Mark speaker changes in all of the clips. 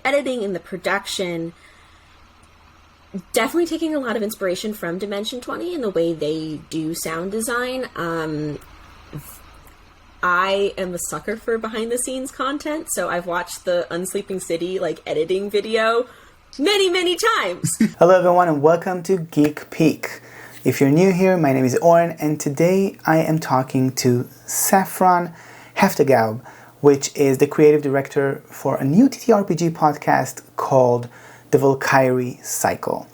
Speaker 1: editing and the production, definitely taking a lot of inspiration from Dimension 20 and the way they do sound design. I am a sucker for behind the scenes content, so I've watched the Unsleeping City editing video many times.
Speaker 2: Hello everyone and welcome to Geek Peek. If you're new here, my name is Oren and today I am talking to Saffron Hefta-Gaub, which is the creative director for a new ttrpg podcast called the Valkyrie Cycle.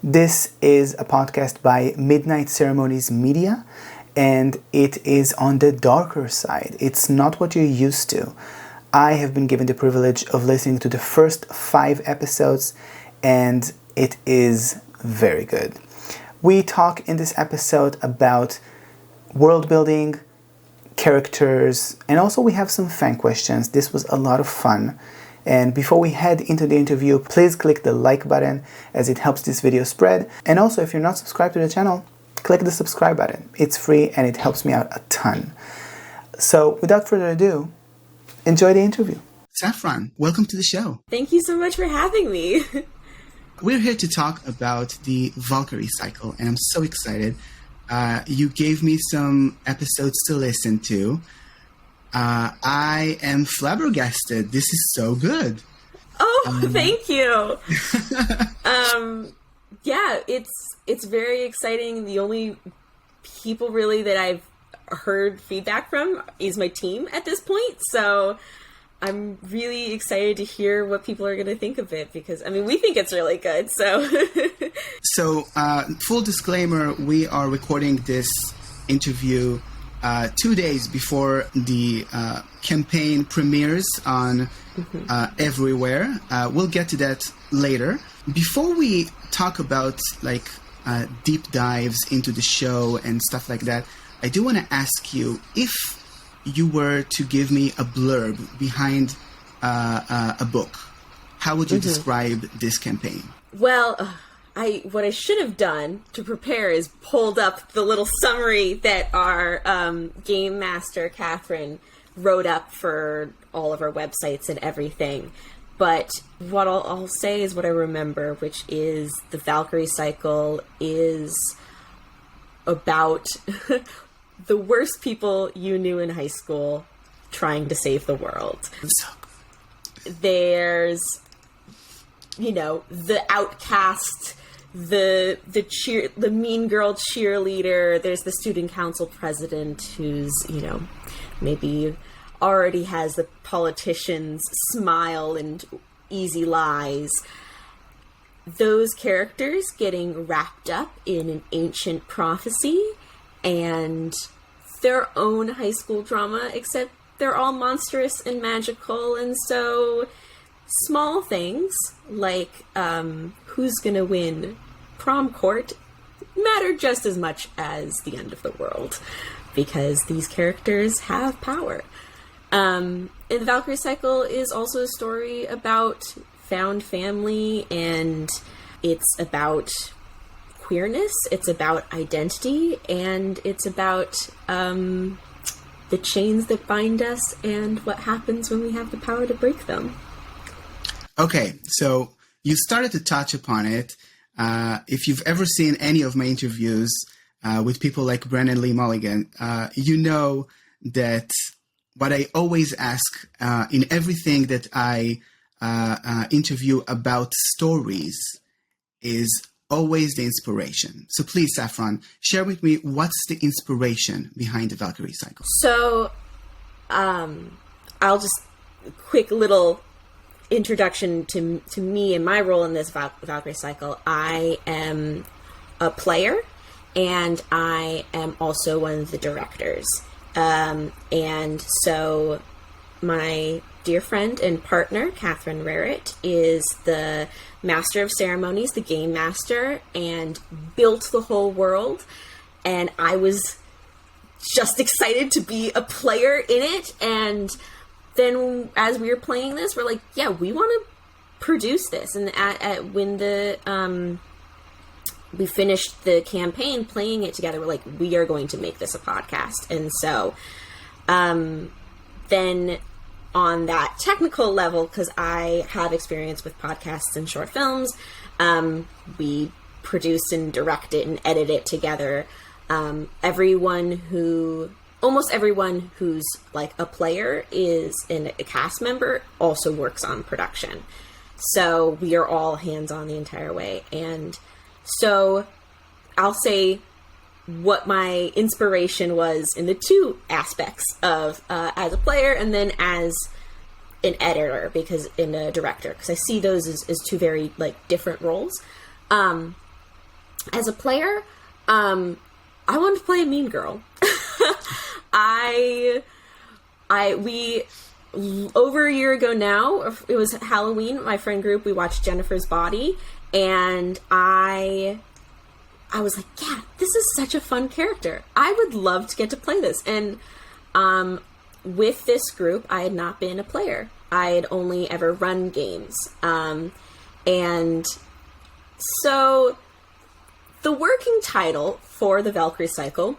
Speaker 2: This is a podcast by Midnight Ceremonies Media, and it is on the darker side. It's not what you're used to. I have been given the privilege of listening to the first 5 episodes, and it is very good. We talk in this episode about world building, characters, and also we have some fan questions. This was a lot of fun. And before we head into the interview, please click the like button as it helps this video spread. And also, if you're not subscribed to the channel, click the subscribe button. It's free and it helps me out a ton. So without further ado, enjoy the interview. Saffron, welcome to the show.
Speaker 1: Thank you so much for having me.
Speaker 2: We're here to talk about the Valkyrie Cycle, and I'm so excited. You gave me some episodes to listen to. I am flabbergasted. This is so good.
Speaker 1: Oh, thank you. Yeah, it's very exciting. The only people really that I've heard feedback from is my team at this point. So I'm really excited to hear what people are going to think of it because, we think it's really good. So, full disclaimer, we are recording this interview 2 days before the campaign premieres on everywhere. We'll get to that later. Before we talk about deep dives into the show and stuff like that, I do want to ask you if you were to give me a blurb behind a book, how would you describe this campaign? Well, what I should have done to prepare is pulled up the little summary that our game master, Catherine, wrote up for all of our websites and everything. But what I'll say is what I remember, which is the Valkyrie Cycle is about the worst people you knew in high school trying to save the world. There's, the outcast, the mean girl cheerleader. There's the student council president who's, maybe already has the politician's smile and easy lies. Those characters getting wrapped up in an ancient prophecy and their own high school drama, except they're all monstrous and magical, and so small things like who's gonna win prom court matter just as much as the end of the world, because these characters have power. And the Valkyrie Cycle is also a story about found family, and it's about queerness, it's about identity, and it's about the chains that bind us and what happens when we have the power to break them.
Speaker 2: Okay, so you started to touch upon it. If you've ever seen any of my interviews with people like Brennan Lee Mulligan, you know that what I always ask in everything that I interview about stories is always the inspiration. So please, Saffron, share with me what's the inspiration behind the Valkyrie Cycle.
Speaker 1: So I'll just quick little introduction to me and my role in this Valkyrie Cycle. I am a player and I am also one of the directors. And so my dear friend and partner, Catherine Rarrett, is the master of ceremonies, the game master, and built the whole world. And I was just excited to be a player in it. And then as we were playing this, we're like, yeah, we want to produce this. And when we finished the campaign playing it together, we're like, we are going to make this a podcast. And so then on that technical level, because I have experience with podcasts and short films, we produce and direct it and edit it together. Almost everyone who's like a player is a cast member also works on production. So we are all hands-on the entire way. And so I'll say what my inspiration was in the two aspects of as a player and then as an editor, because in a director, because I see those as two very like different roles. As a player, I wanted to play a mean girl. We over a year ago now, it was Halloween, my friend group, we watched Jennifer's Body, and I was like, yeah, this is such a fun character. I would love to get to play this. And with this group, I had not been a player. I had only ever run games. And so the working title for the Valkyrie Cycle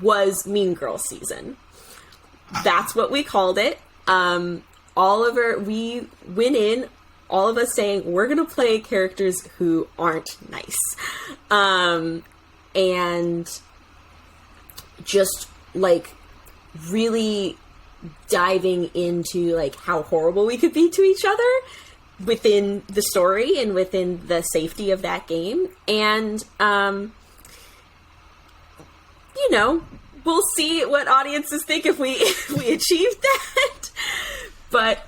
Speaker 1: was Mean Girl Season. That's what we called it. We went in, all of us saying, we're going to play characters who aren't nice. And just, like, really diving into, like, how horrible we could be to each other within the story and within the safety of that game. And, we'll see what audiences think if we achieved that. But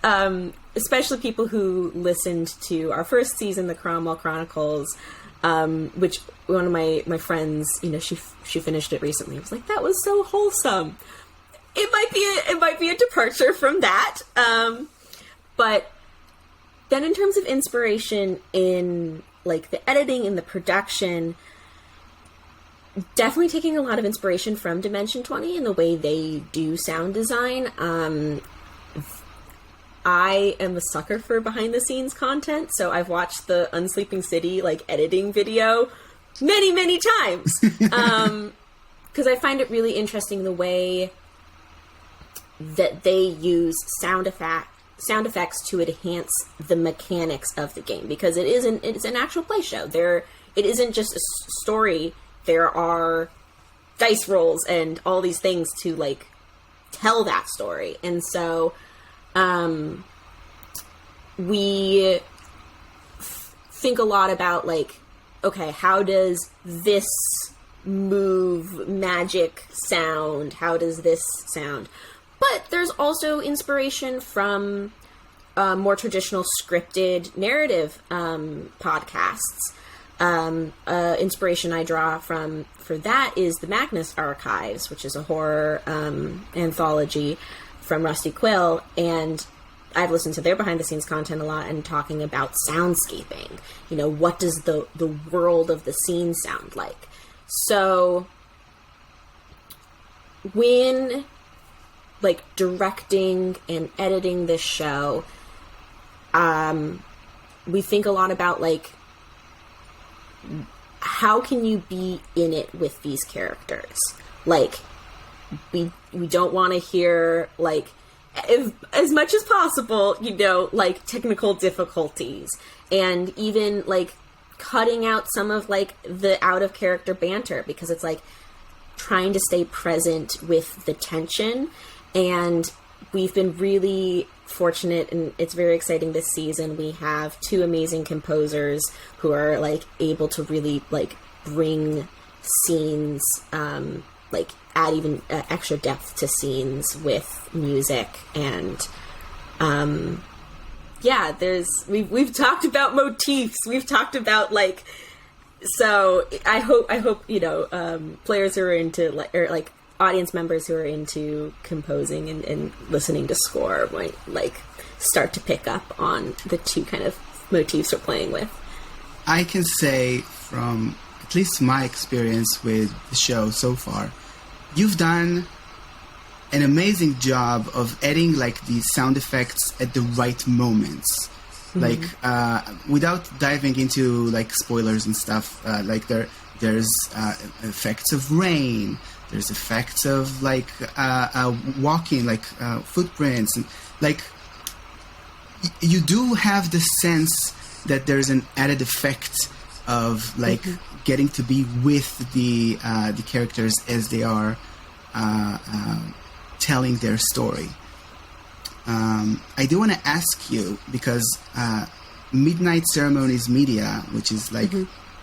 Speaker 1: especially people who listened to our first season, the Cromwell Chronicles, which one of my friends, she finished it recently. I was like, that was so wholesome. It might be a departure from that. But then in terms of inspiration in like the editing and the production, definitely taking a lot of inspiration from Dimension 20 and the way they do sound design. I am a sucker for behind the scenes content, so I've watched the Unsleeping City like editing video many times. Because I find it really interesting the way that they use sound effects to enhance the mechanics of the game, because it's an actual play show. It isn't just a story. There are dice rolls and all these things to like tell that story. And so we think a lot about like, okay, how does this move magic sound? How does this sound? But there's also inspiration from more traditional scripted narrative podcasts. Inspiration I draw for that is the Magnus Archives, which is a horror anthology from Rusty Quill, and I've listened to their behind-the-scenes content a lot and talking about soundscaping. What does the world of the scene sound like? So when like directing and editing this show, we think a lot about like, how can you be in it with these characters? Like, we don't want to hear, like, as much as possible, like, technical difficulties. And even, like, cutting out some of, like, the out-of-character banter. Because it's, like, trying to stay present with the tension. And we've been really fortunate, and it's very exciting this season. We have two amazing composers who are like able to really like bring scenes, like add even extra depth to scenes with music. And we've talked about motifs, we've talked about like, so I hope players who are into like audience members who are into composing and listening to score might like start to pick up on the two kind of motifs we're playing with.
Speaker 3: I can say from at least my experience with the show so far, you've done an amazing job of adding like these sound effects at the right moments. Mm-hmm. Like without diving into like spoilers and stuff, like there's effects of rain. There's effects of like walking, like footprints, like you do have the sense that there's an added effect of like getting to be with the characters as they are telling their story. I do want to ask you, because Midnight Ceremonies Media, which is like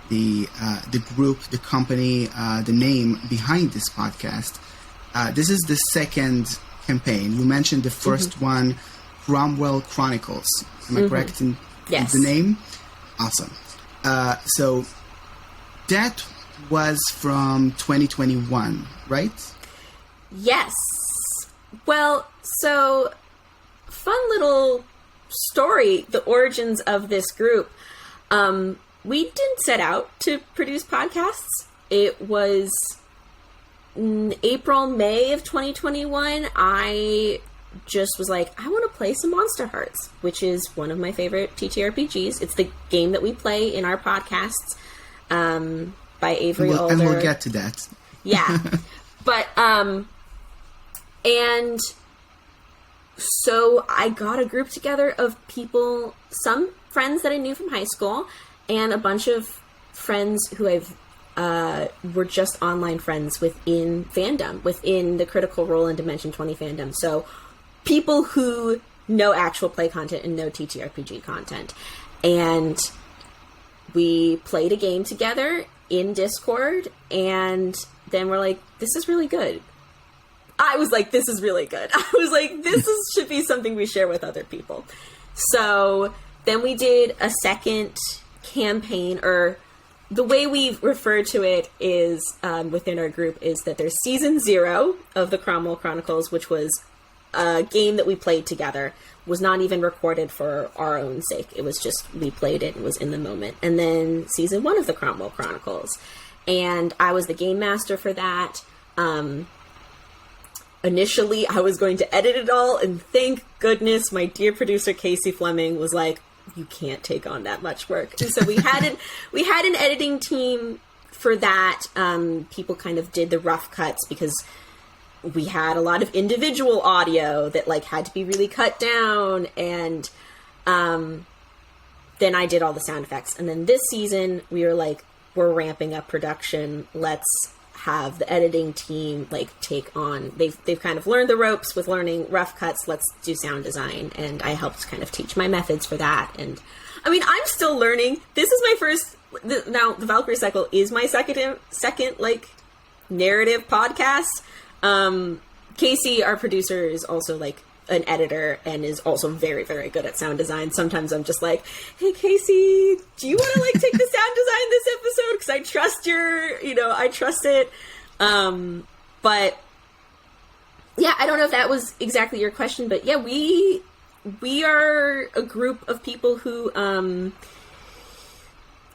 Speaker 3: the group, the company, the name behind this podcast, this is the second campaign. You mentioned the first one, Cromwell Chronicles. Am I correct in
Speaker 1: Yes.
Speaker 3: the name? Awesome. So that was from 2021, right?
Speaker 1: Yes. Well, so fun little story, the origins of this group. We didn't set out to produce podcasts. It was April, May of 2021. I just was like, I want to play some Monster Hearts, which is one of my favorite TTRPGs. It's the game that we play in our podcasts, by Avery Alder.
Speaker 3: And we'll get to that.
Speaker 1: Yeah. But, and so I got a group together of people, some friends that I knew from high school, and a bunch of friends who were just online friends within fandom, within the Critical Role and Dimension 20 fandom. So people who know actual play content and know TTRPG content. And we played a game together in Discord, and then we're like, this is really good. I was like, this is really good. I was like, should be something we share with other people. So then we did a second campaign, or the way we refer to it is, within our group, is that there's season 0 of the Cromwell Chronicles, which was a game that we played together, was not even recorded for our own sake. It was just, we played it and was in the moment. And then season 1 of the Cromwell Chronicles. And I was the game master for that. Initially, I was going to edit it all, and thank goodness my dear producer Casey Fleming was like, you can't take on that much work. And so we had an editing team for that. People kind of did the rough cuts, because we had a lot of individual audio that like had to be really cut down, and then I did all the sound effects. And then this season we were like, we're ramping up production. Let's have the editing team like take on, they've kind of learned the ropes with learning rough cuts. Let's do sound design. And I helped kind of teach my methods for that. And I mean, I'm still learning. This is my first, now the Valkyrie Cycle is my second like narrative podcast. Casey, our producer, is also like an editor and is also very, very good at sound design. Sometimes I'm just like, hey, Casey, do you want to like take the sound design this episode? Because I trust I trust it. But yeah, I don't know if that was exactly your question, but yeah, we are a group of people who,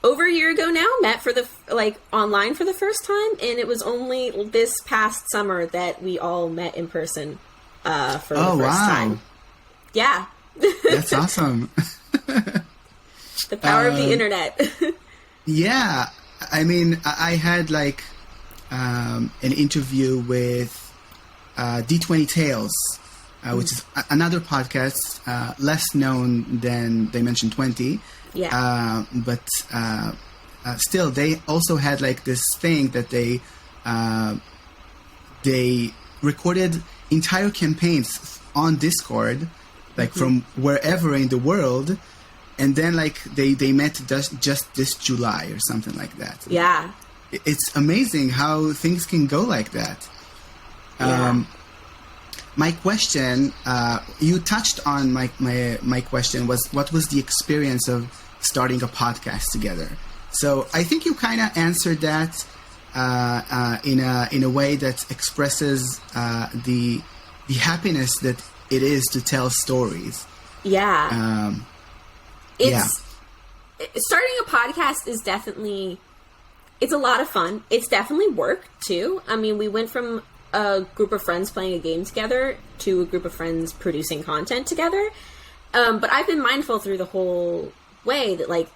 Speaker 1: over a year ago now, met for the, like, online for the first time, and it was only this past summer that we all met in person for the first time. Yeah.
Speaker 3: That's awesome.
Speaker 1: The power of the internet.
Speaker 3: Yeah. I mean, I had, like, an interview with D20 Tales, which is another podcast, less known than Dimension 20.
Speaker 1: Yeah.
Speaker 3: But still, they also had like this thing that they recorded entire campaigns on Discord, like from wherever in the world, and then like they met just this July or something like that.
Speaker 1: Yeah.
Speaker 3: It's amazing how things can go like that.
Speaker 1: Yeah.
Speaker 3: My question, you touched on my question was, what was the experience of starting a podcast together? So I think you kind of answered that in a way that expresses the happiness that it is to tell stories.
Speaker 1: Yeah. Starting a podcast is definitely, it's a lot of fun. It's definitely work too. I mean, we went from a group of friends playing a game together to a group of friends producing content together. But I've been mindful through the whole way that like,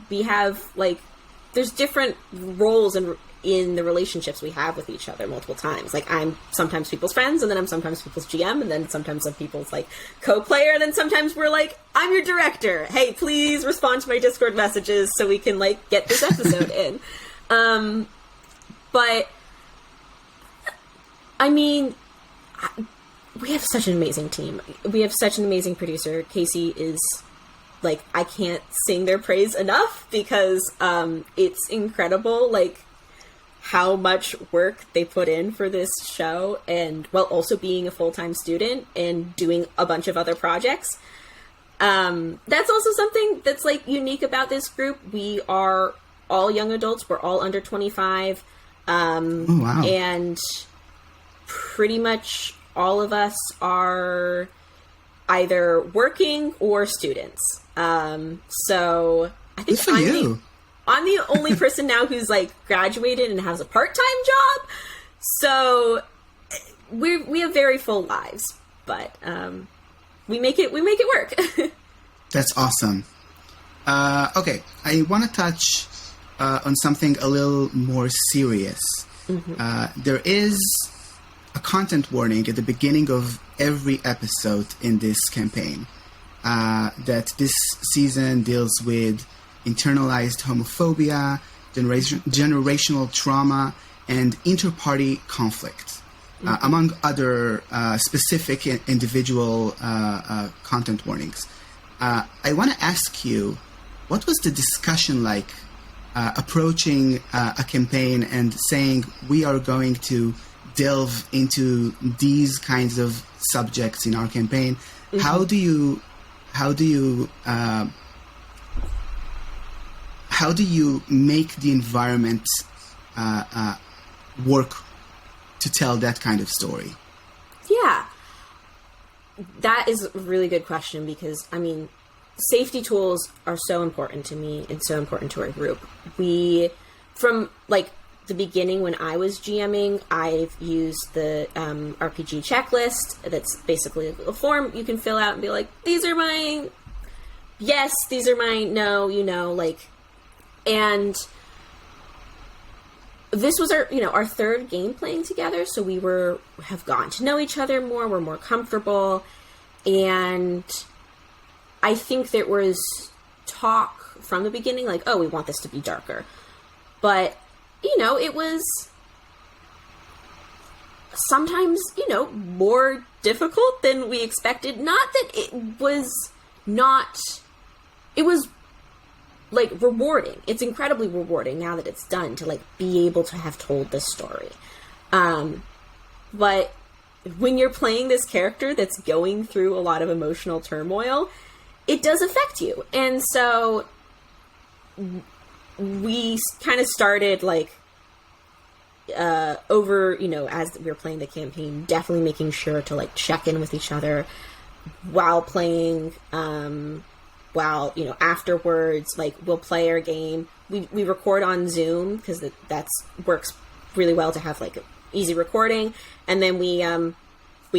Speaker 1: we have like, there's different roles and in the relationships we have with each other multiple times. Like, I'm sometimes people's friends, and then I'm sometimes people's GM, and then sometimes I'm people's, like, co-player, and then sometimes we're like, I'm your director. Hey, please respond to my Discord messages so we can, like, get this episode in. But, I mean, we have such an amazing team. We have such an amazing producer. Casey is, like, I can't sing their praise enough, because it's incredible, like, how much work they put in for this show, and while also being a full-time student and doing a bunch of other projects. That's also something that's, like, unique about this group. We are all young adults. We're all under 25.
Speaker 3: Oh, wow.
Speaker 1: And pretty much all of us are either working or students. So I think I'm the only person now who's, like, graduated and has a part-time job. So we have very full lives, but we make it work.
Speaker 3: That's awesome. Okay, I want to touch on something a little more serious. Mm-hmm. There is a content warning at the beginning of every episode in this campaign that this season deals with internalized homophobia, generational trauma, and inter-party conflict, among other specific individual content warnings. I want to ask you, what was the discussion like approaching a campaign and saying, we are going to delve into these kinds of subjects in our campaign? Mm-hmm. How do you make the environment work to tell that kind of story?
Speaker 1: Yeah, that is a really good question, because, I mean, safety tools are so important to me and so important to our group. From, like, the beginning when I was GMing, I've used the RPG checklist. That's basically a form you can fill out and be like, these are my yes, these are my no, like, and this was our third game playing together, so we have gotten to know each other more, we're more comfortable, and I think there was talk from the beginning, like, oh, we want this to be darker. But, it was sometimes, more difficult than we expected. Not that it was like, rewarding. It's incredibly rewarding now that it's done to, like, be able to have told this story. But when you're playing this character that's going through a lot of emotional turmoil, it does affect you. And so we kind of started, like, over, as we were playing the campaign, definitely making sure to, like, check in with each other while playing, while, afterwards, like, we'll play our game. We record on Zoom, because that's works really well to have, like, easy recording. And then we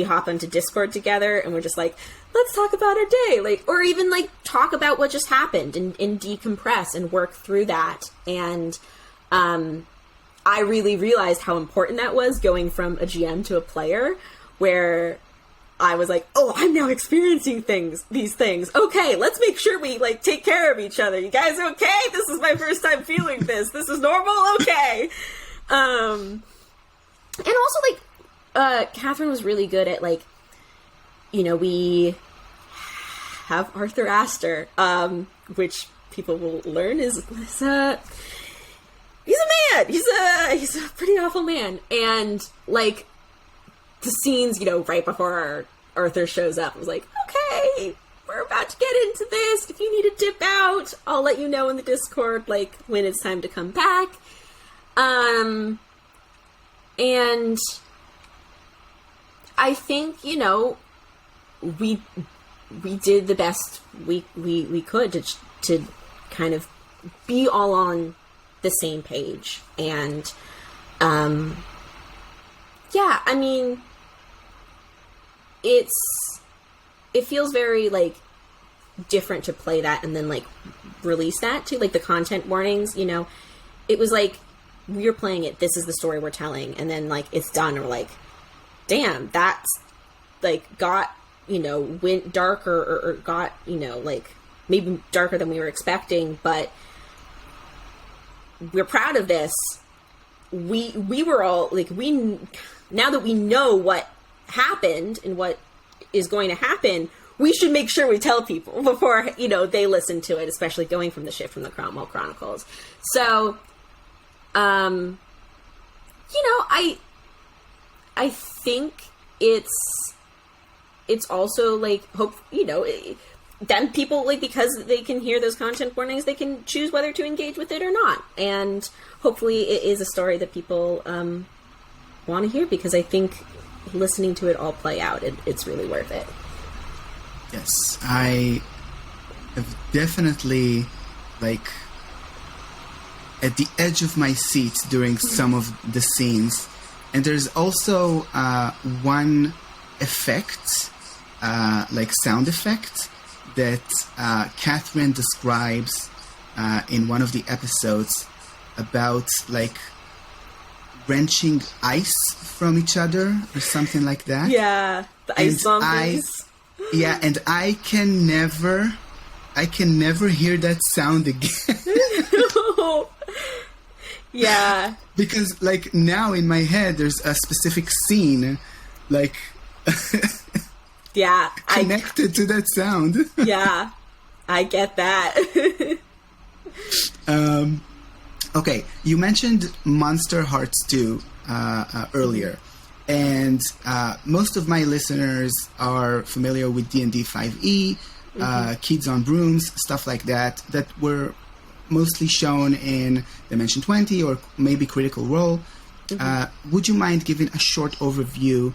Speaker 1: hop onto Discord together, and we're just like, let's talk about our day, like, or even, like, talk about what just happened and decompress and work through that. And I really realized how important that was, going from a GM to a player, where I was like, oh, I'm now experiencing these things. Okay, let's make sure we, like, take care of each other. You guys okay? This is my first time feeling this. This is normal? Okay. And also, like, Catherine was really good at, like, we have Arthur Astor, which people will learn is he's a man. He's a pretty awful man. And, like, the scenes, right before Arthur shows up, I was like, okay, we're about to get into this. If you need to dip out, I'll let you know in the Discord, like, when it's time to come back. And I think, we did the best we could to kind of be all on the same page. And, yeah, I mean, it feels very, like, different to play that and then, like, release that too. Like, the content warnings, it was like, we're playing it, this is the story we're telling, and then, like, it's done, and we're like, damn, that's, like, got, you know, went darker, or got, you know, like, maybe darker than we were expecting, but we're proud of this. We were all, like, now that we know what happened and what is going to happen, we should make sure we tell people before, you know, they listen to it, especially going from the shift from the Cromwell Chronicles. So, you know, I think it's also, like, hope, you know, then people, like, because they can hear those content warnings, they can choose whether to engage with it or not. And hopefully it is a story that people want to hear, because I think listening to it all play out, it's really worth it.
Speaker 3: Yes, I have definitely, like, at the edge of my seat during some of the scenes. And there's also one effect, like sound effect, that Catherine describes in one of the episodes about, like, wrenching ice from each other or something like that.
Speaker 1: Yeah, the ice zombies.
Speaker 3: Yeah, and I can never hear that sound again.
Speaker 1: Yeah.
Speaker 3: Because, like, now in my head there's a specific scene, like,
Speaker 1: yeah,
Speaker 3: connected to that sound.
Speaker 1: Yeah, I get that.
Speaker 3: Okay, you mentioned Monster Hearts 2 earlier, and most of my listeners are familiar with D&D 5e, Kids on Brooms, stuff like that were mostly shown in Dimension 20 or maybe Critical Role. Would you mind giving a short overview?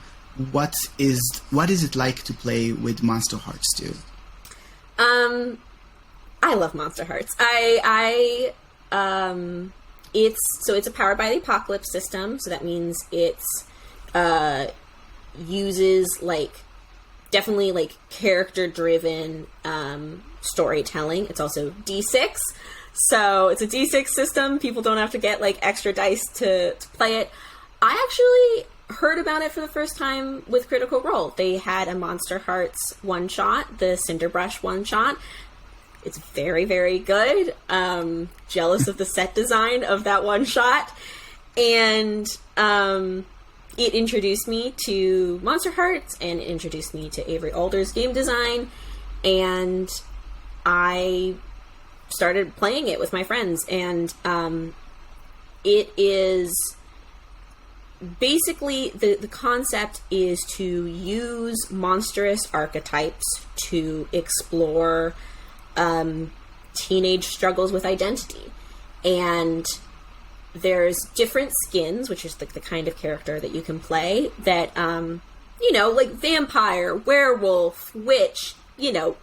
Speaker 3: What is it like to play with Monster Hearts 2?
Speaker 1: I love Monster Hearts. It's a Powered by the Apocalypse system, so that means it's uses, like, definitely, like, character-driven storytelling. It's also D6, so it's a D6 system. People don't have to get, like, extra dice to play it. I actually heard about it for the first time with Critical Role. They had a Monster Hearts one-shot, the Cinderbrush one-shot. It's very, very good. Jealous of the set design of that one-shot. And it introduced me to Monster Hearts, and it introduced me to Avery Alder's game design, and I started playing it with my friends, and it is basically, the concept is to use monstrous archetypes to explore teenage struggles with identity. And there's different skins, which is like the kind of character that you can play, that, you know, like vampire, werewolf, witch, you know,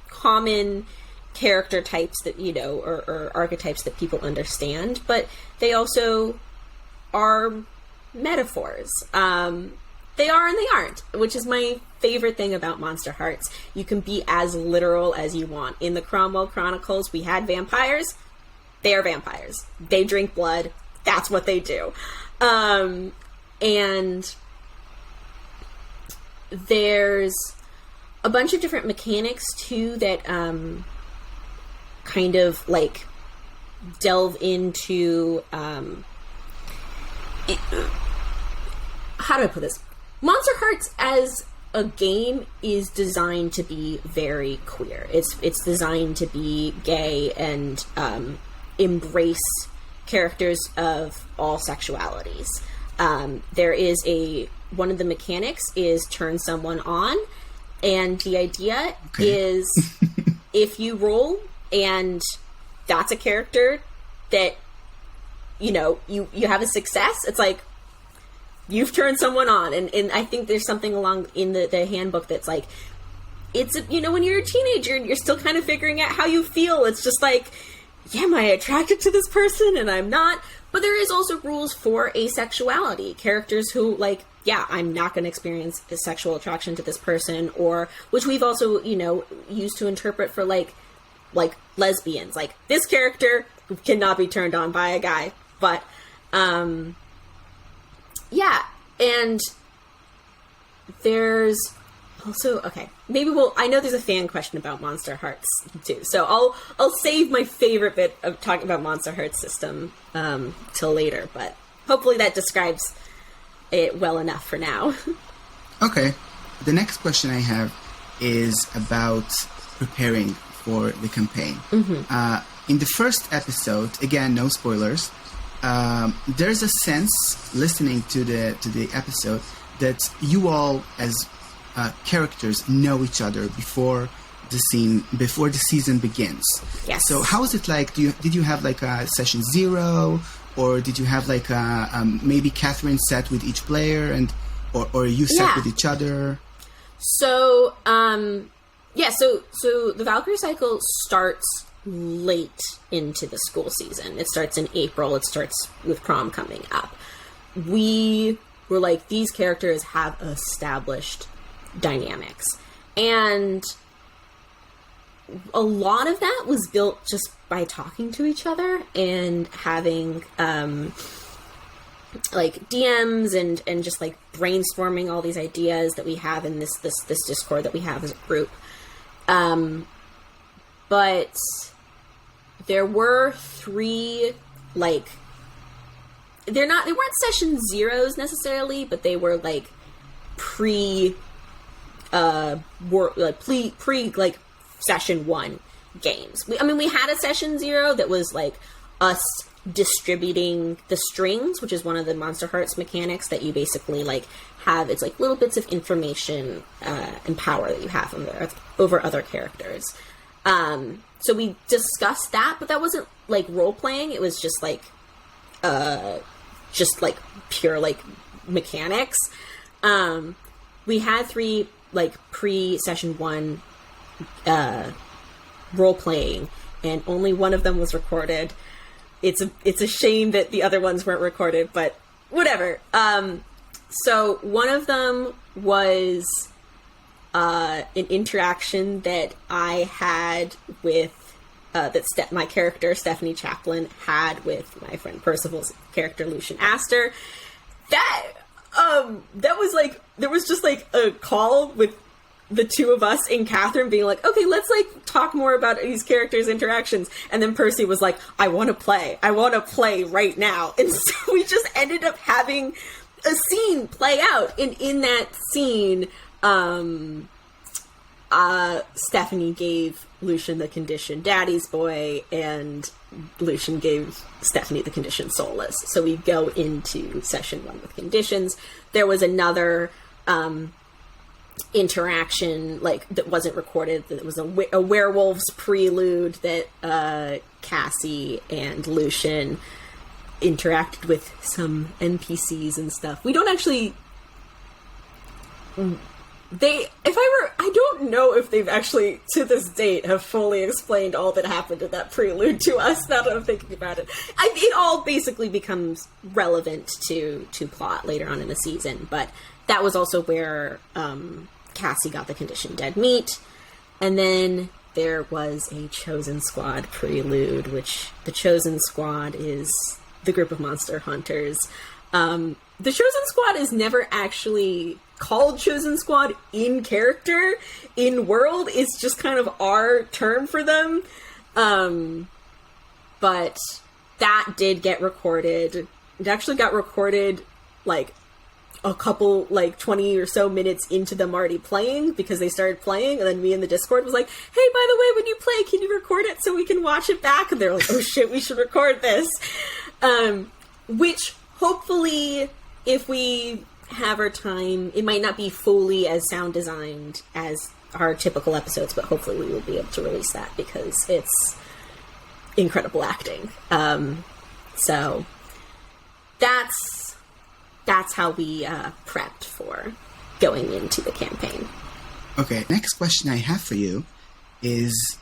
Speaker 1: common character types that, you know, or archetypes that people understand, but they also are metaphors. They are and they aren't, which is my favorite thing about Monster Hearts. You can be as literal as you want. In the Cromwell Chronicles, we had vampires. They are vampires. They drink blood. That's what they do. And there's a bunch of different mechanics, too, that kind of, like, delve into... how do I put this? Monster Hearts as a game is designed to be very queer. It's designed to be gay and embrace characters of all sexualities. There is one of the mechanics is turn someone on, and the idea is if you roll and that's a character that, you know, you have a success, it's like you've turned someone on. And I think there's something along in the handbook that's like, it's, you know, when you're a teenager and you're still kind of figuring out how you feel, it's just like, yeah, am I attracted to this person? And I'm not. But there is also rules for asexuality. Characters who, like, yeah, I'm not going to experience a sexual attraction to this person, or, which we've also, you know, used to interpret for, like lesbians. Like, this character cannot be turned on by a guy, But, yeah, and there's also, okay, maybe I know there's a fan question about Monster Hearts, too, so I'll save my favorite bit of talking about Monster Hearts system, till later, but hopefully that describes it well enough for now.
Speaker 3: Okay. The next question I have is about preparing for the campaign. In the first episode, again, no spoilers, there's a sense, listening to the episode, that you all, as characters, know each other before the season begins.
Speaker 1: Yes.
Speaker 3: So how is it like? Did you have like a session 0, or did you have like a maybe Catherine set with each player, or you set with each other?
Speaker 1: So so the Valkyrie Cycle starts late into the school season. It starts in April. It starts with prom coming up. We were like, these characters have established dynamics, and a lot of that was built just by talking to each other and having like DMs and just like brainstorming all these ideas that we have in this Discord that we have as a group. But there were 3 like they weren't session 0s necessarily, but they were like pre like session 1 games. We had a session 0 that was like us distributing the strings, which is one of the Monster Hearts mechanics that you basically like have. It's like little bits of information and power that you have over other characters. So we discussed that, but that wasn't like role playing. It was just like pure like mechanics. We had 3 like pre-session 1 role playing, and only one of them was recorded. It's a shame that the other ones weren't recorded, but whatever. So one of them was an interaction that I had with my character Stephanie Chaplin had with my friend Percival's character Lucian Astor. That was like, there was just like a call with the 2 of us and Catherine being like, okay, let's like talk more about these characters' interactions. And then Percy was like, I want to play right now. And so we just ended up having a scene play out. And in that scene, Stephanie gave Lucian the condition Daddy's Boy, and Lucian gave Stephanie the condition Soulless. So we go into session 1 with conditions. There was another interaction like that wasn't recorded. That was a werewolves prelude that Cassie and Lucian interacted with some NPCs and stuff. We don't actually. I don't know if they've actually, to this date, have fully explained all that happened in that prelude to us, now that I'm thinking about it. It all basically becomes relevant to plot later on in the season, but that was also where Cassie got the condition Dead Meat. And then there was a Chosen Squad prelude, which the Chosen Squad is the group of monster hunters. The Chosen Squad is never actually called Chosen Squad in character. In world, it's just kind of our term for them. But that did get recorded. It actually got recorded like a couple, like 20 or so minutes into them already playing, because they started playing, and then me in the Discord was like, hey, by the way, when you play, can you record it so we can watch it back? And they're like, oh shit, we should record this. Which hopefully, if we have our time, it might not be fully as sound designed as our typical episodes, but hopefully we will be able to release that, because it's incredible acting. So that's how we prepped for going into the campaign.
Speaker 3: Okay, next question I have for you is,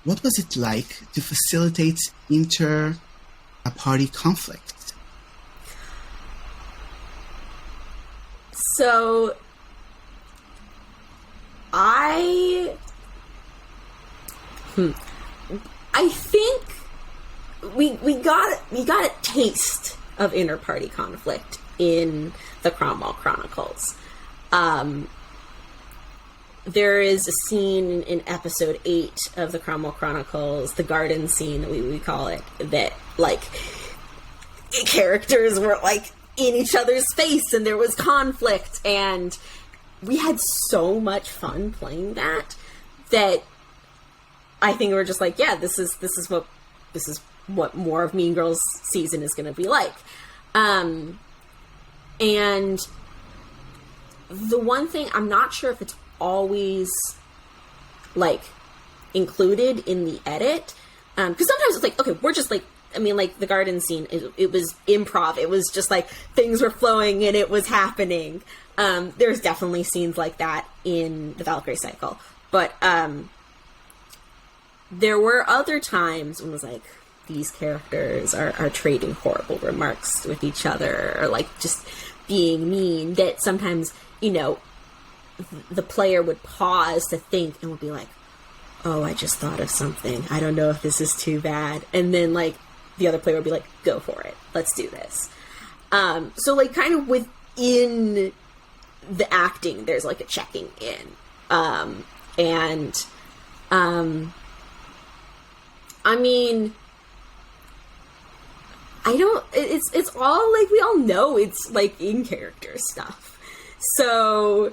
Speaker 3: what was it like to facilitate inter-party conflict?
Speaker 1: So, I think we got a taste of inter-party conflict in the Cromwell Chronicles. There is a scene in episode 8 of the Cromwell Chronicles, the garden scene that we call it, that, like, characters were, like, in each other's face and there was conflict, and we had so much fun playing that I think we're just like, yeah, this is what more of Mean Girls season is going to be like. And the one thing, I'm not sure if it's always, like, included in the edit, because sometimes it's like, okay, we're just like, I mean, like, the garden scene, it was improv, it was just like things were flowing and it was happening. There's definitely scenes like that in the Valkyrie Cycle, but there were other times when it was like, these characters are trading horrible remarks with each other, or, like, just being mean, that sometimes, you know, the player would pause to think and would be like, oh, I just thought of something. I don't know if this is too bad. And then, like, the other player would be like, go for it. Let's do this. So, like, kind of within the acting, there's, like, a checking in. I mean, it's all, like, we all know it's, like, in-character stuff. So,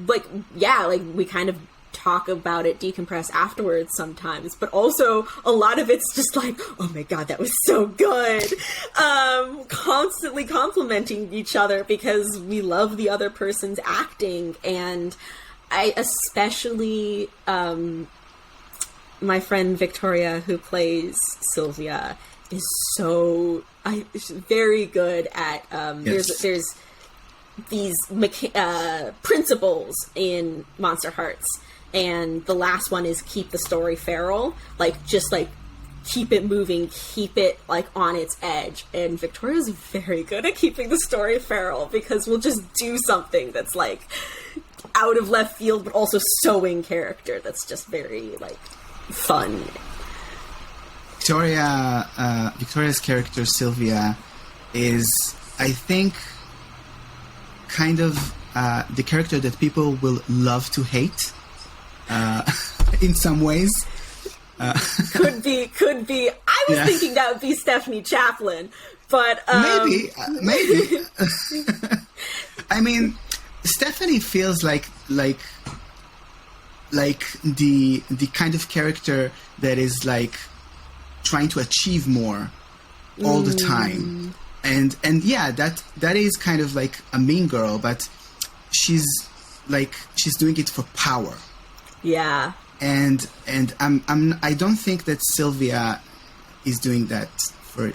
Speaker 1: like, yeah, like, we kind of talk about it, decompress afterwards sometimes, but also a lot of it's just like, oh my god, that was so good. Constantly complimenting each other because we love the other person's acting. And I especially, my friend Victoria, who plays Sylvia, is very good at,
Speaker 3: yes.
Speaker 1: there's these principles in Monster Hearts, and the last one is keep the story feral, like, just, like, keep it moving, keep it, like, on its edge. And Victoria's very good at keeping the story feral, because we'll just do something that's, like, out of left field, but also so in character, that's just very, like, fun.
Speaker 3: Victoria's character Sylvia is, I think, kind of the character that people will love to hate in some ways.
Speaker 1: Could be. I was thinking that would be Stephanie Chaplin, but
Speaker 3: maybe. I mean, Stephanie feels like the kind of character that is, like, trying to achieve more all the time. And yeah, that is kind of like a mean girl, but she's doing it for power. Yeah. And I don't think that Sylvia is doing that for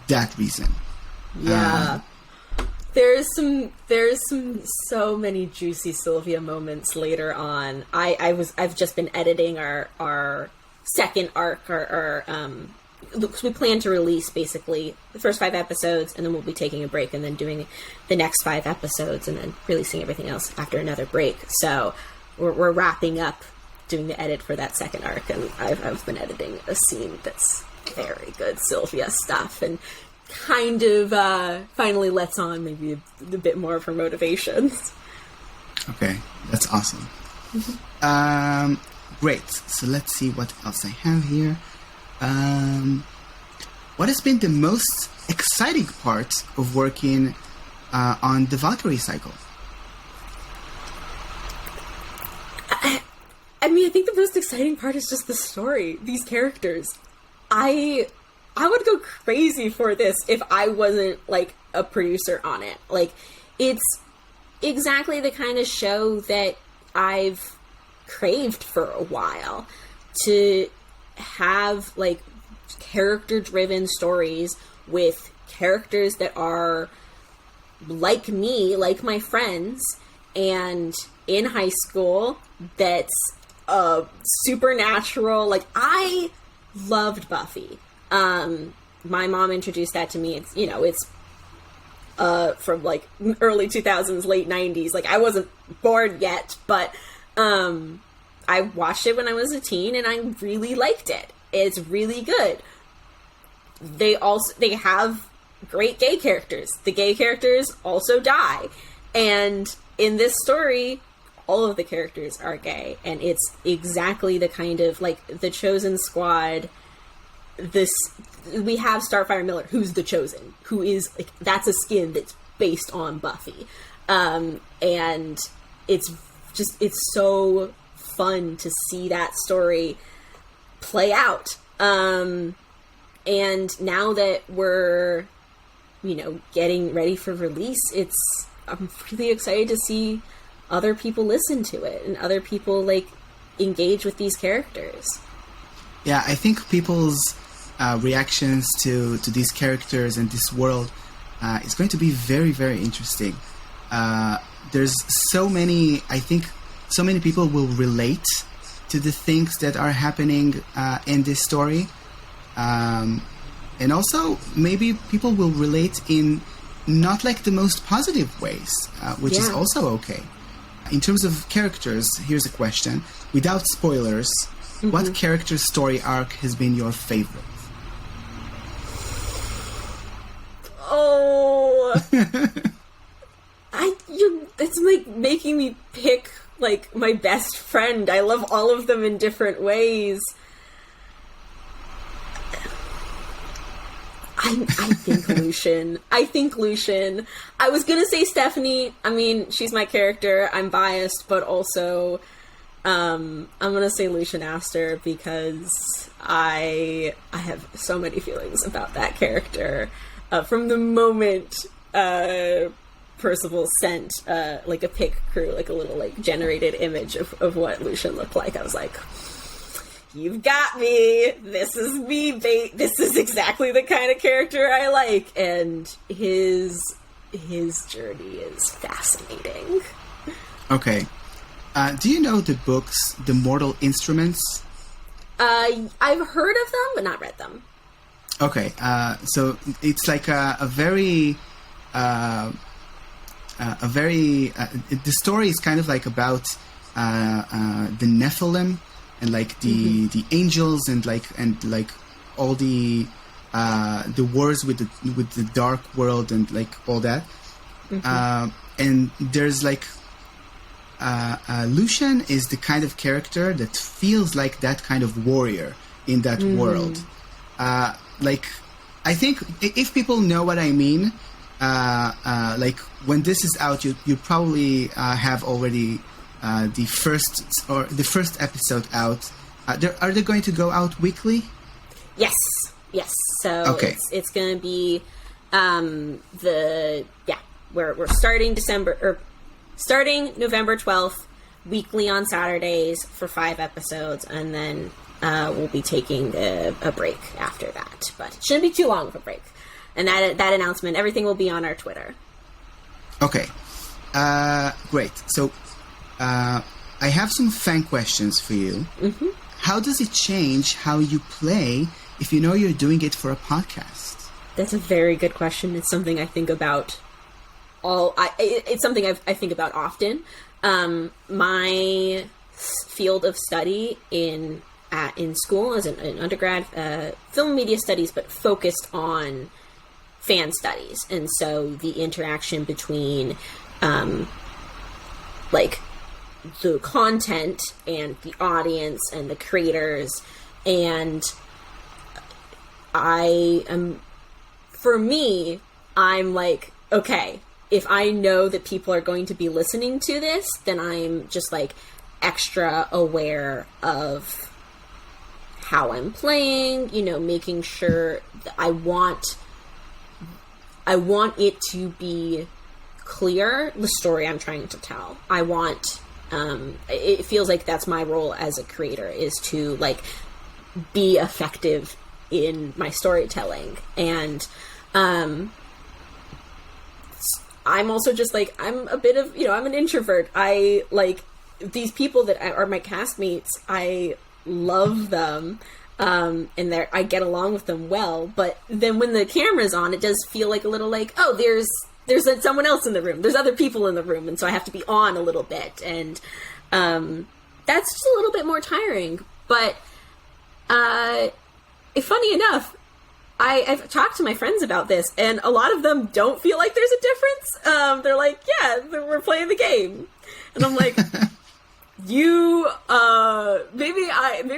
Speaker 3: that reason.
Speaker 1: Yeah. There's some so many juicy Sylvia moments later on. I've just been editing our second arc, we plan to release basically the first 5 episodes, and then we'll be taking a break and then doing the next 5 episodes and then releasing everything else after another break. So we're wrapping up doing the edit for that second arc, and I've been editing a scene that's very good Sylvia stuff, and kind of finally lets on maybe a bit more of her motivations.
Speaker 3: Okay, that's awesome. Great. So let's see what else I have here. What has been the most exciting part of working on the Valkyrie Cycle?
Speaker 1: I mean, I think the most exciting part is just the story. These characters. I would go crazy for this if I wasn't, like, a producer on it. Like, it's exactly the kind of show that I've craved for a while. To have, like, character-driven stories with characters that are like me, like my friends, and in high school, that's supernatural. Like, I loved Buffy. My mom introduced that to me. It's from, like, early 2000s, late 90s. Like, I wasn't born yet, but I watched it when I was a teen, and I really liked it. it's really good. They have great gay characters. The gay characters also die. And in this story, all of the characters are gay. And it's exactly the kind of, like, the Chosen Squad. We have Starfire Miller, who's the Chosen, who is, like, that's a skin that's based on Buffy. And it's so fun to see that story play out. And now that we're, getting ready for release, I'm really excited to see other people listen to it and other people, like, engage with these characters.
Speaker 3: Yeah, I think people's reactions to these characters and this world is going to be very, very interesting. There's so many people will relate to the things that are happening in this story. And also, maybe people will relate in not like the most positive ways, which is also okay. In terms of characters, here's a question. Without spoilers, what character story arc has been your favorite?
Speaker 1: Oh, it's like making me pick, like, my best friend. I love all of them in different ways. I think Lucian. I was gonna say Stephanie. I mean, she's my character. I'm biased, but also, I'm gonna say Lucian Astor because I have so many feelings about that character. From the moment Percival sent like a pic crew, like a little, like, generated image of what Lucian looked like, I was like, you've got me. This is me, this is exactly the kind of character I like. And his journey is fascinating. Okay.
Speaker 3: Do you know the books, The Mortal Instruments?
Speaker 1: I've heard of them, but not read them.
Speaker 3: Okay. So it's like the story is kind of like about the Nephilim, and like the angels, and like all the wars with the dark world, and like all that. And there's like Lucian is the kind of character that feels like that kind of warrior in that world. Like, I think if people know what I mean, like when this is out, you probably have already the first episode out. Are they going to go out weekly?
Speaker 1: Yes. So it's going to be we're starting November 12th, weekly on Saturdays for 5 episodes, and then we'll be taking a break after that. But it shouldn't be too long of a break. And that announcement, everything will be on our Twitter.
Speaker 3: Okay, great. So I have some fan questions for you. How does it change how you play if you know you're doing it for a podcast?
Speaker 1: That's a very good question. It's something I think about it's something I think about often. My field of study in school as an undergrad, film and media studies, but focused on fan studies. And so the interaction between like the content and the audience and the creators, and I'm like, okay, if I know that people are going to be listening to this, then I'm just like extra aware of how I'm playing, making sure that I want it to be clear, the story I'm trying to tell. I want, it feels like that's my role as a creator, is to like be effective in my storytelling. And I'm also just like, I'm a bit of, I'm an introvert. I like these people that are my castmates. I love them. And I get along with them well, but then when the camera's on, it does feel like a little like, oh, there's someone else in the room. There's other people in the room. And so I have to be on a little bit. And, that's just a little bit more tiring, but, Funny enough, I've talked to my friends about this, and a lot of them don't feel like there's a difference. They're like, yeah, we're playing the game. And I'm like, maybe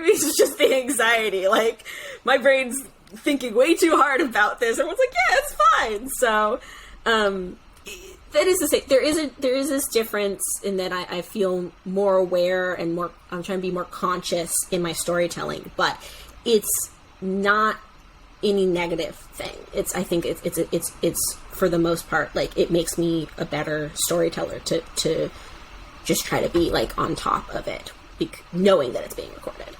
Speaker 1: it's just the anxiety. Like, my brain's thinking way too hard about this. Everyone's like, yeah, it's fine. So, that is to say, there is this difference in that I feel more aware and I'm trying to be more conscious in my storytelling, but it's not any negative thing. I think it's for the most part, like, it makes me a better storyteller to just try to be, like, on top of it, knowing that it's being recorded.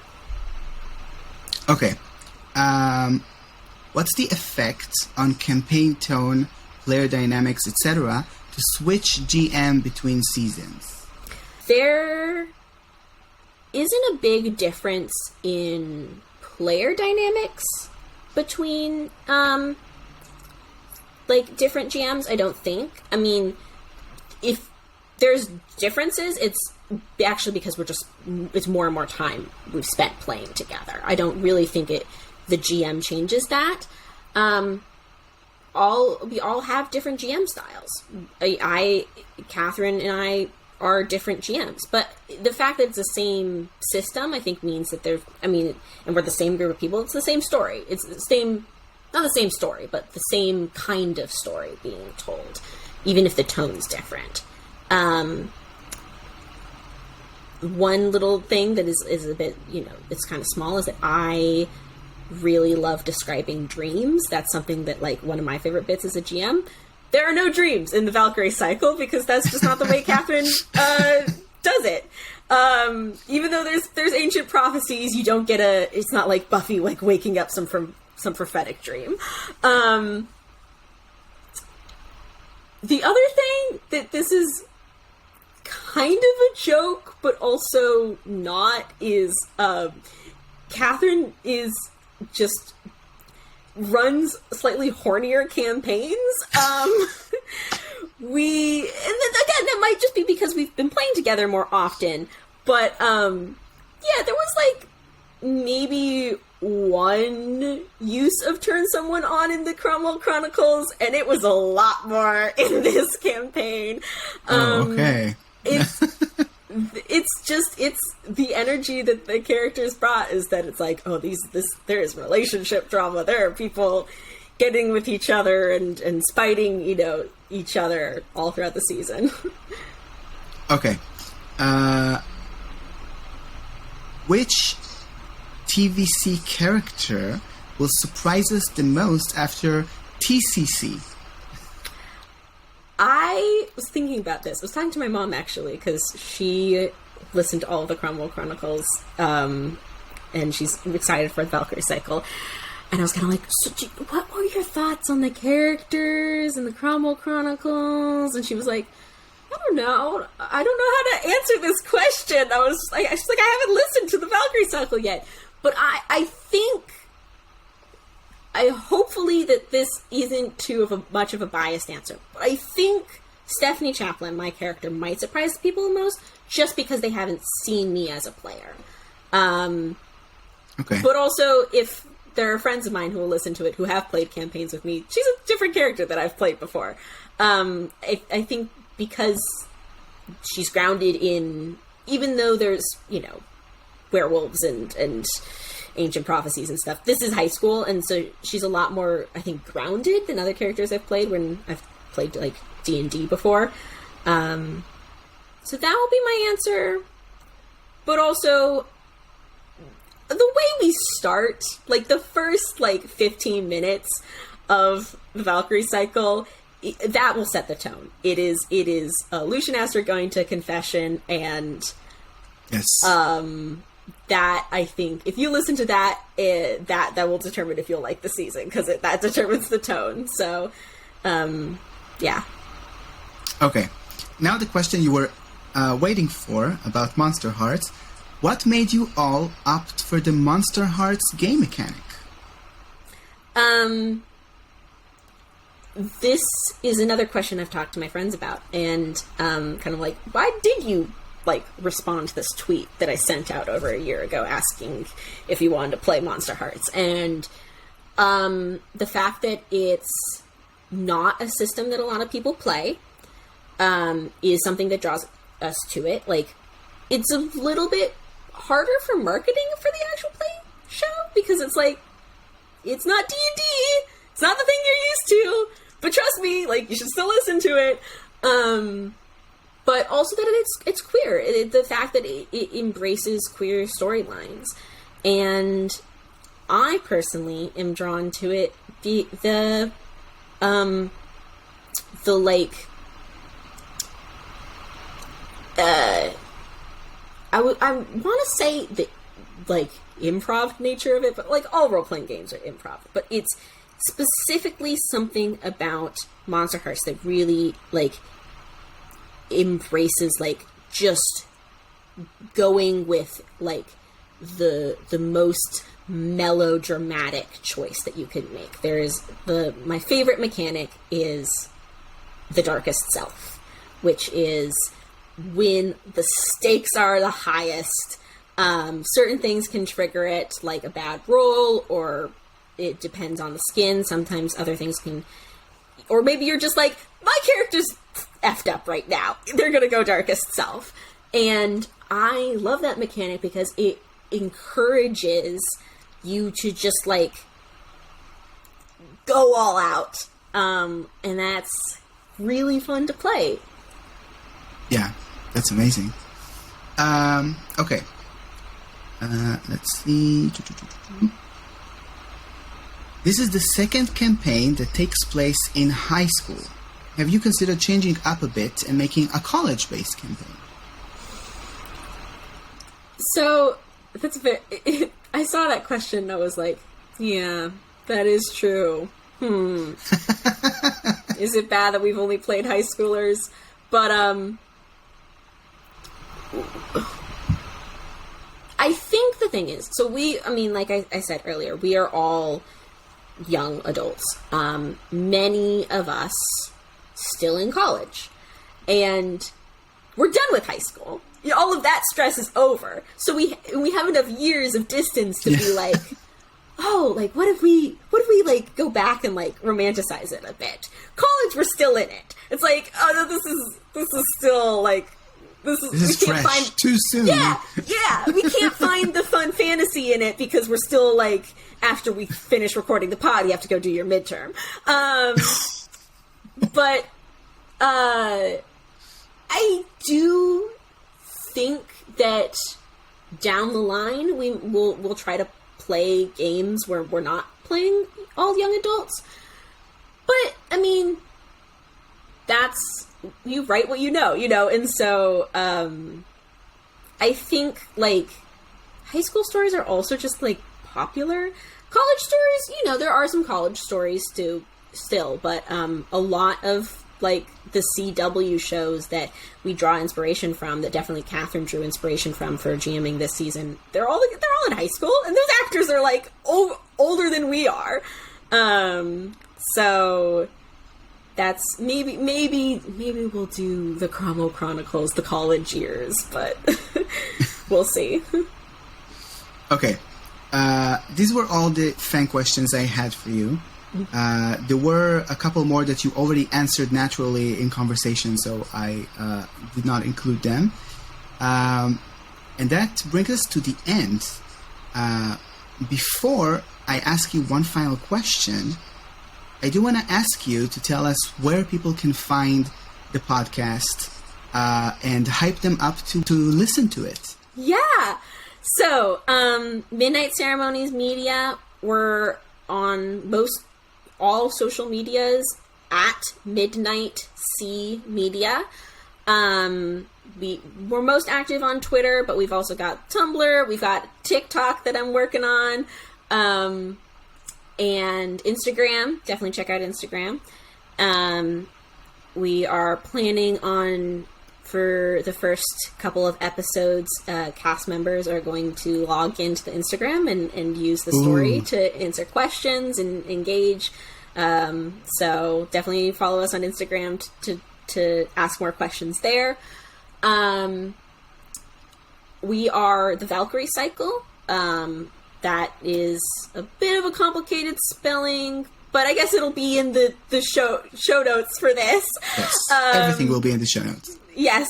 Speaker 3: Okay. What's the effect on campaign tone, player dynamics, etc., to switch GM between seasons?
Speaker 1: There isn't a big difference in player dynamics between, like, different GMs, I don't think. I mean, if there's differences, it's actually because it's more and more time we've spent playing together. I don't really think the GM changes that. We all have different GM styles. Catherine and I are different GMs, but the fact that it's the same system, I think, means that and we're the same group of people. It's the same story. It's the same, not the same story, but the same kind of story being told, even if the tone's different. One little thing that is a bit, it's kind of small, is that I really love describing dreams. That's something that, like, one of my favorite bits as a GM. There are no dreams in the Valkyrie Cycle because that's just not the way Catherine does it. Even though there's ancient prophecies, you don't get it's not like Buffy, like, waking up from some prophetic dream. The other thing that this is kind of a joke, but also not, is Catherine just runs slightly hornier campaigns. And then again, that might just be because we've been playing together more often, but yeah, there was, like, maybe one use of turn someone on in the Cromwell Chronicles, and it was a lot more in this campaign.
Speaker 3: Okay.
Speaker 1: It's the energy that the characters brought, is that it's like, oh, there is relationship drama. There are people getting with each other and spiting, each other all throughout the season.
Speaker 3: Okay. Which TVC character will surprise us the most after TCC?
Speaker 1: I was thinking about this. I was talking to my mom, actually, because she listened to all of the Cromwell Chronicles, and she's excited for the Valkyrie Cycle. And I was kind of like, so what were your thoughts on the characters in the Cromwell Chronicles? And she was like, I don't know how to answer this question. I was like, I haven't listened to the Valkyrie Cycle yet. But I think, hopefully that this isn't much of a biased answer. But I think Stephanie Chaplin, my character, might surprise people the most, just because they haven't seen me as a player.
Speaker 3: Okay. But
Speaker 1: also, if there are friends of mine who will listen to it who have played campaigns with me, she's a different character that I've played before. I think because she's grounded in, even though there's, werewolves and ancient prophecies and stuff, this is high school, and so she's a lot more, I think, grounded than other characters I've played when I've played, like, D&D before. So that will be my answer. But also, the way we start, like, the first, 15 minutes of the Valkyrie Cycle, that will set the tone. It is Lucian Astor going to confession, and
Speaker 3: yes,
Speaker 1: that, I think, if you listen to that, that will determine if you'll like the season, because that determines the tone. So, yeah.
Speaker 3: Okay. Now the question you were waiting for about Monster Hearts. What made you all opt for the Monster Hearts game mechanic? This is another question I've talked to my friends about, and kind of like, why did you
Speaker 1: like respond to this tweet that I sent out over a year ago asking if you wanted to play Monster Hearts. And the fact that it's not a system that a lot of people play is something that draws us to it. Like, it's a little bit harder for marketing for the actual play show, because it's like, it's not D&D, it's not the thing you're used to, but trust me, like, you should still listen to it. But also that it's queer. The fact that it embraces queer storylines. And I personally am drawn to it. I want to say the, like, improv nature of it, but, like, all role-playing games are improv. But it's specifically something about Monster Hearts that really, like, embraces, like, just going with, like, the most melodramatic choice that you could make. My favorite mechanic is the darkest self, which is when the stakes are the highest. Certain things can trigger it, like a bad roll, or it depends on the skin. Sometimes other things can, or maybe you're just like, my character's effed up right now, they're gonna go darkest self. And I love that mechanic because it encourages you to just, like, go all out. And that's really fun to play.
Speaker 3: Yeah, that's amazing. Okay. Let's see. This is the second campaign that takes place in high school. Have you considered changing up a bit and making a college-based campaign?
Speaker 1: So, that's I saw that question and I was like, yeah, that is true. Is it bad that we've only played high schoolers? But, I think the thing is, so like I said earlier, we are all young adults. Many of us still in college. And we're done with high school. You know, all of that stress is over. So we have enough years of distance to be like, oh, like, what if we like go back and like romanticize it a bit? College, we're still in it. It's like, oh no, this is still like, this is
Speaker 3: we can't fresh. Find too soon.
Speaker 1: Yeah, we can't find the fun fantasy in it because we're still like, after we finish recording the pod, you have to go do your midterm. But I do think that down the line we'll try to play games where we're not playing all young adults. But I mean, that's, you write what you know, and so I think like high school stories are also just like popular. College stories, there are some college stories still, but a lot of like the CW shows that we draw inspiration from, that definitely Catherine drew inspiration from for GMing this season, they're all in high school, and those actors are like older than we are. So that's maybe we'll do the Cromwell Chronicles, the college years, but we'll see.
Speaker 3: Okay. These were all the fan questions I had for you. There were a couple more that you already answered naturally in conversation, so I did not include them. And that brings us to the end. Before I ask you one final question, I do want to ask you to tell us where people can find the podcast and hype them up to listen to it.
Speaker 1: Yeah! So, Midnight Ceremonies Media, we're on all social medias at Midnight C Media. We're most active on Twitter, but we've also got Tumblr, we've got TikTok that I'm working on, and Instagram. Definitely check out Instagram. We are planning on, for the first couple of episodes, cast members are going to log into the Instagram and use the story to answer questions and engage. So definitely follow us on Instagram to ask more questions there. we are the Valkyrie Cycle. That is a bit of a complicated spelling, but I guess it'll be in the show notes for this.
Speaker 3: Yes, everything will be in the show notes.
Speaker 1: Yes,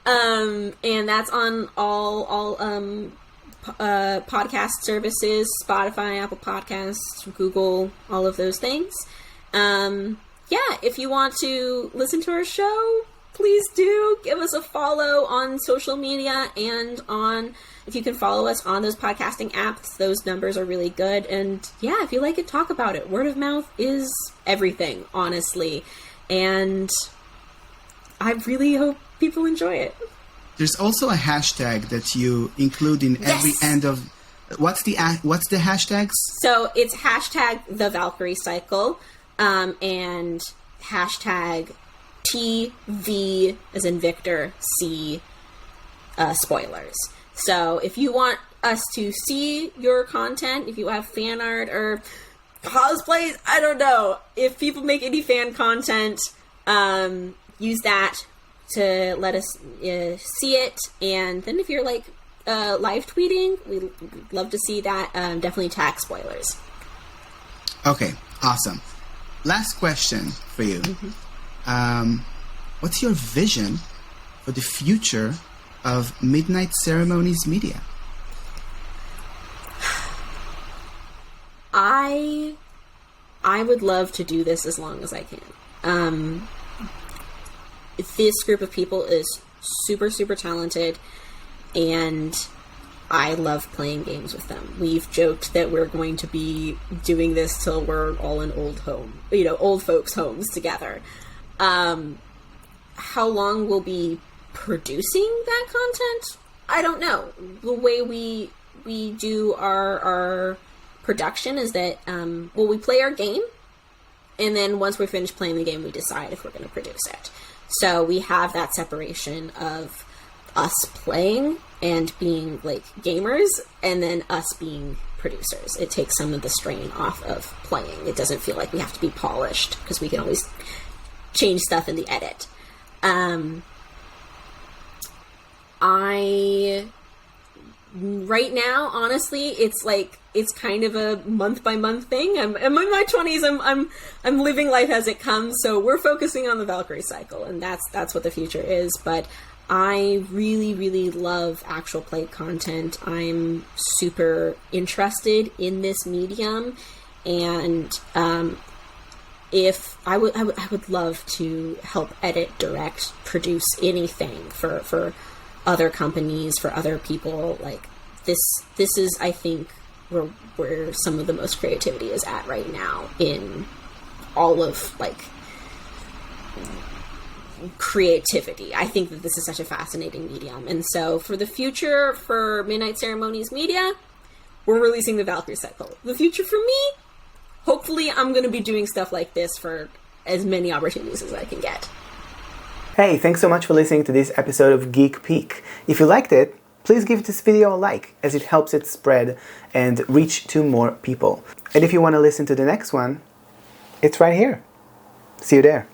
Speaker 1: and that's on all podcast services: Spotify, Apple Podcasts, Google, all of those things. If you want to listen to our show, please do give us a follow on social media and if you can follow us on those podcasting apps, those numbers are really good. And if you like it, talk about it. Word of mouth is everything, honestly. And I really hope people enjoy it.
Speaker 3: There's also a hashtag that you include in every end of... What's the hashtags?
Speaker 1: So it's hashtag the Valkyrie Cycle and hashtag TV as in Victor C spoilers. So if you want us to see your content, if you have fan art or cosplays, I don't know. If people make any fan content, use that to let us see it. And then if you're like live tweeting, we'd love to see that. Definitely tag spoilers.
Speaker 3: Okay, awesome. Last question for you. What's your vision for the future of Midnight Ceremonies Media?
Speaker 1: I would love to do this as long as I can. This group of people is super, super talented, and I love playing games with them. We've joked that we're going to be doing this till we're all in old folks' homes together. How long we'll be producing that content? I don't know. The way we do our production is that we play our game, and then once we're finished playing the game, we decide if we're going to produce it. So we have that separation of us playing and being like gamers, and then us being producers. It takes some of the strain off of playing. It doesn't feel like we have to be polished because we can always change stuff in the edit. Right now, honestly, it's kind of a month by month thing. I'm in my 20s. I'm living life as it comes. So we're focusing on the Valkyrie Cycle, and that's what the future is. But I really, really love actual play content. I'm super interested in this medium, and if I would love to help edit, direct, produce anything for other companies, for other people. Like this is, I think, where some of the most creativity is at right now in all of like creativity. I think that this is such a fascinating medium, and so for the future for Midnight Ceremonies Media, we're releasing the Valkyrie Cycle. The future for me, hopefully, I'm going to be doing stuff like this for as many opportunities as I can get.
Speaker 2: Hey, thanks so much for listening to this episode of Geek Peek. If you liked it, please give this video a like, as it helps it spread and reach to more people. And if you want to listen to the next one, it's right here. See you there.